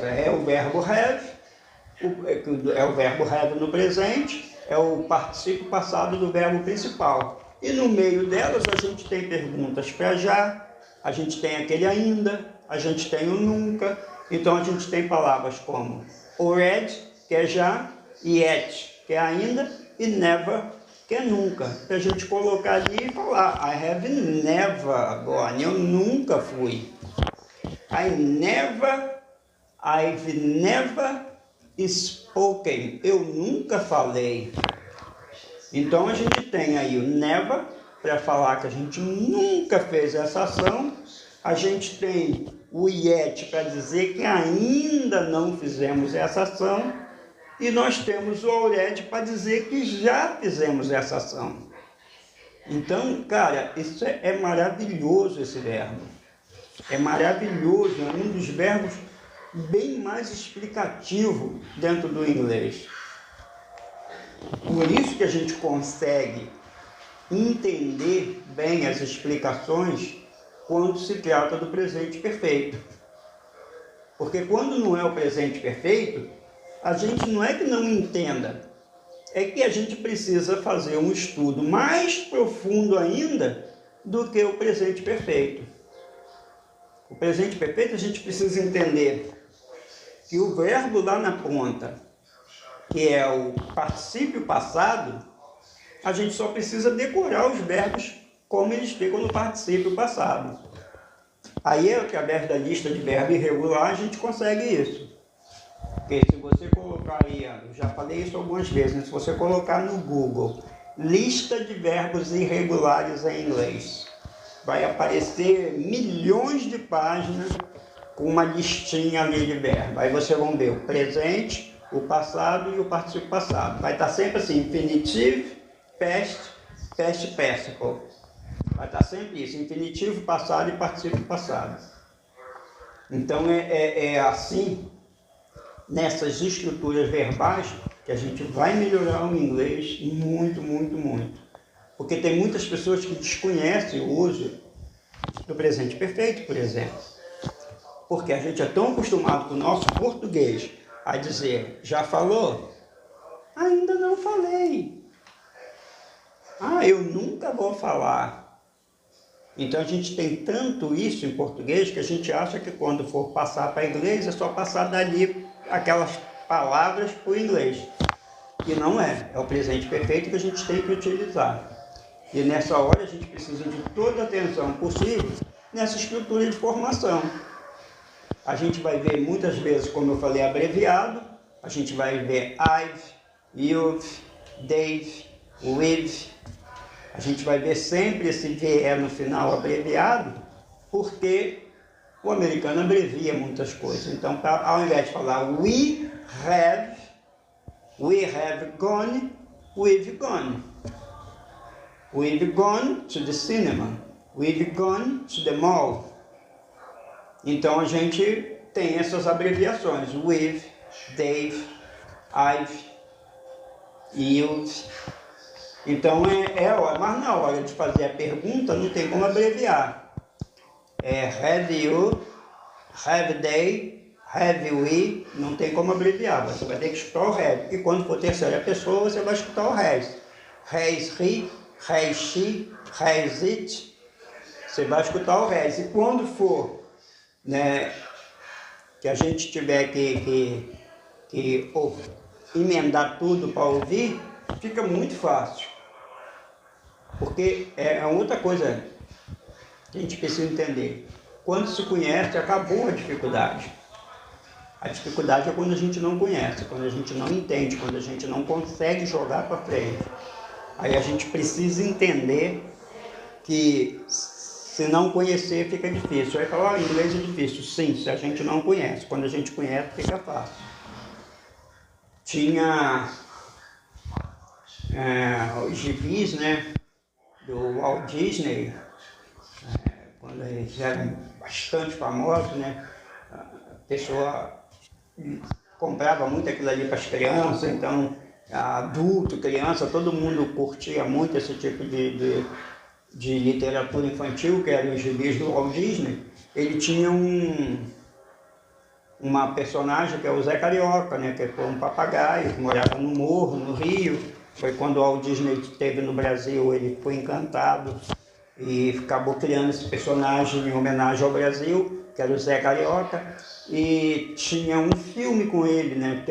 é o verbo have, é o verbo have no presente, é o particípio passado do verbo principal. E no meio delas a gente tem perguntas para já, a gente tem aquele ainda, a gente tem o nunca. Então a gente tem palavras como already, que é já, yet, que é ainda, e never, que é nunca. Para a gente colocar ali e falar, I have never gone, eu nunca fui. I've never spoken, eu nunca falei. Então a gente tem aí o never, para falar que a gente nunca fez essa ação. A gente tem o yet, para dizer que ainda não fizemos essa ação. E nós temos o already, para dizer que já fizemos essa ação. Então, cara, isso é maravilhoso, esse verbo. É maravilhoso, é um dos verbos bem mais explicativo dentro do inglês. Por isso que a gente consegue entender bem as explicações quando se trata do presente perfeito. Porque quando não é o presente perfeito, a gente não é que não entenda, é que a gente precisa fazer um estudo mais profundo ainda do que o presente perfeito. O presente perfeito a gente precisa entender que o verbo lá na ponta, que é o particípio passado, a gente só precisa decorar os verbos como eles ficam no particípio passado. Aí, através da lista de verbo irregular, a gente consegue isso. Porque se você colocar aí, eu já falei isso algumas vezes, né? Se você colocar no Google, lista de verbos irregulares em inglês, vai aparecer milhões de páginas com uma listinha ali de verbo. Aí você vai ver o presente, o passado e o particípio passado. Vai estar sempre assim, infinitivo, past, past participle. Vai estar sempre isso, infinitivo, passado e particípio passado. Então é assim, nessas estruturas verbais, que a gente vai melhorar o inglês muito, muito, muito. Porque tem muitas pessoas que desconhecem o uso do presente perfeito, por exemplo. Porque a gente é tão acostumado com o nosso português a dizer, já falou? Ainda não falei. Eu nunca vou falar. Então a gente tem tanto isso em português que a gente acha que quando for passar para inglês é só passar dali aquelas palavras para o inglês. E não é. É o presente perfeito que a gente tem que utilizar. E nessa hora a gente precisa de toda a atenção possível nessa estrutura de formação. A gente vai ver muitas vezes, como eu falei, abreviado. A gente vai ver I've, you've, they've, we've. A gente vai ver sempre esse VE no final abreviado, porque o americano abrevia muitas coisas. Então, ao invés de falar we have gone, we've gone. We've gone to the cinema. We've gone to the mall. Então a gente tem essas abreviações. We've, they've, I've, you've. Então mas na hora de fazer a pergunta não tem como abreviar. Have you, have they, have we, não tem como abreviar. Você vai ter que escutar o have. E quando for terceira pessoa, você vai escutar o has. Has he, has she, has it. Você vai escutar o has. E quando for, né, que a gente tiver que emendar tudo para ouvir, fica muito fácil. Porque é outra coisa que a gente precisa entender. Quando se conhece, acabou a dificuldade. A dificuldade é quando a gente não conhece, quando a gente não entende, quando a gente não consegue jogar para frente. Aí a gente precisa entender que se não conhecer fica difícil. Aí fala, inglês é difícil. Sim, se a gente não conhece. Quando a gente conhece, fica fácil. Tinha os gibis, né, do Walt Disney, quando eles eram bastante famosos, né, a pessoa comprava muito aquilo ali para as crianças, então adulto, criança, todo mundo curtia muito esse tipo de literatura infantil, que eram os gibis do Walt Disney. ele tinha uma personagem que é o Zé Carioca, né? Que foi um papagaio que morava no morro, no Rio. Foi quando o Walt Disney esteve no Brasil, ele foi encantado e acabou criando esse personagem em homenagem ao Brasil, que era o Zé Carioca, e tinha um filme com ele, né?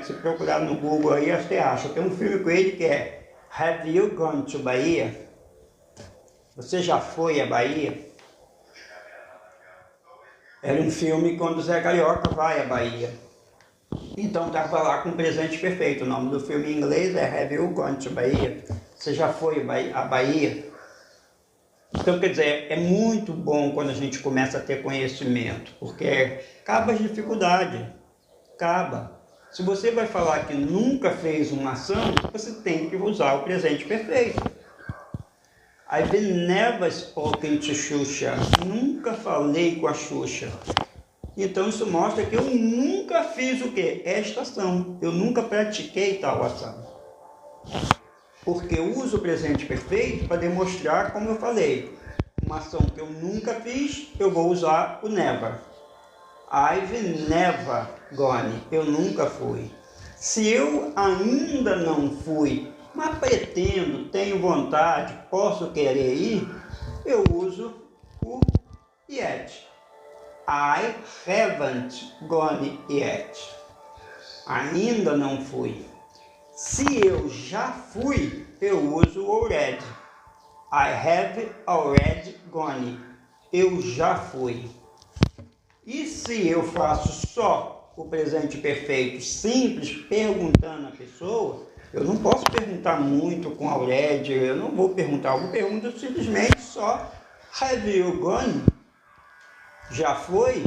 Se procurar no Google aí, acho que acha. Tem um filme com ele que é Have You Gone to Bahia? Você já foi à Bahia? Era um filme quando o Zé Carioca vai à Bahia. Então estava lá com o Presente Perfeito. O nome do filme em inglês é Have You Gone to Bahia? Você já foi à Bahia? Então, quer dizer, é muito bom quando a gente começa a ter conhecimento, porque acaba as dificuldades, acaba. Se você vai falar que nunca fez uma ação, você tem que usar o presente perfeito. I've never spoken to Xuxa. Nunca falei com a Xuxa. Então isso mostra que eu nunca fiz o quê? Esta ação. Eu nunca pratiquei tal ação. Porque eu uso o presente perfeito para demonstrar, como eu falei, uma ação que eu nunca fiz, eu vou usar o never. I've never gone. Eu nunca fui. Se eu ainda não fui, mas pretendo, tenho vontade, posso querer ir, eu uso o yet. I haven't gone yet. Ainda não fui. Se eu já fui, eu uso o already. I have already gone. Eu já fui. E se eu faço só o presente perfeito simples, perguntando a pessoa, eu não posso perguntar muito com already, eu não vou perguntar, eu pergunto simplesmente só have you gone? Já foi?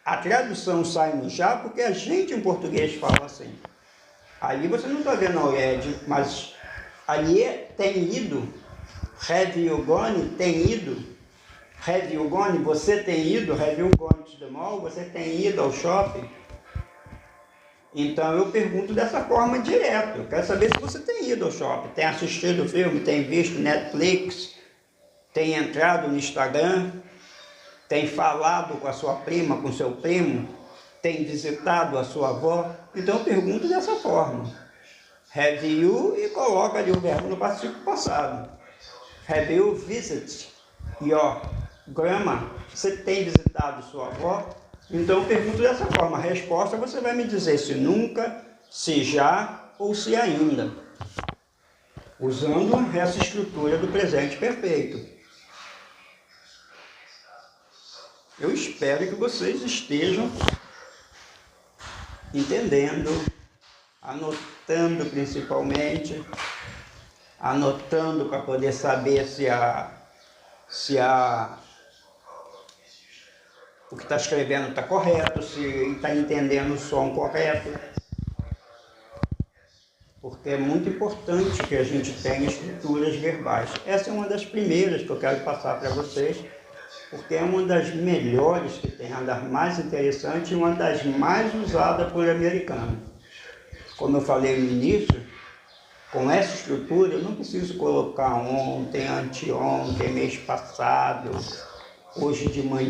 A tradução sai no já porque a gente em português fala assim. Ali você não está vendo already, mas ali tem ido. Have you gone? Tem ido. Have you gone? Você tem ido. Have you gone to the mall? Você tem ido ao shopping? Então eu pergunto dessa forma direto. Eu quero saber se você tem ido ao shopping, tem assistido o filme, tem visto Netflix, tem entrado no Instagram, tem falado com a sua prima, com seu primo, tem visitado a sua avó. Então eu pergunto dessa forma. Have you e coloca ali o verbo no particípio passado. Have you visited your grandma? Você tem visitado sua avó? Então eu pergunto dessa forma. A resposta você vai me dizer se nunca, se já ou se ainda. Usando essa estrutura do presente perfeito. Eu espero que vocês estejam entendendo, anotando principalmente, anotando para poder saber se o que está escrevendo está correto, se está entendendo o som correto. Porque é muito importante que a gente tenha estruturas verbais. Essa é uma das primeiras que eu quero passar para vocês, porque é uma das melhores que tem, uma das mais interessantes e uma das mais usadas por americanos. Como eu falei no início, com essa estrutura eu não preciso colocar ontem, anteontem, mês passado, hoje de manhã.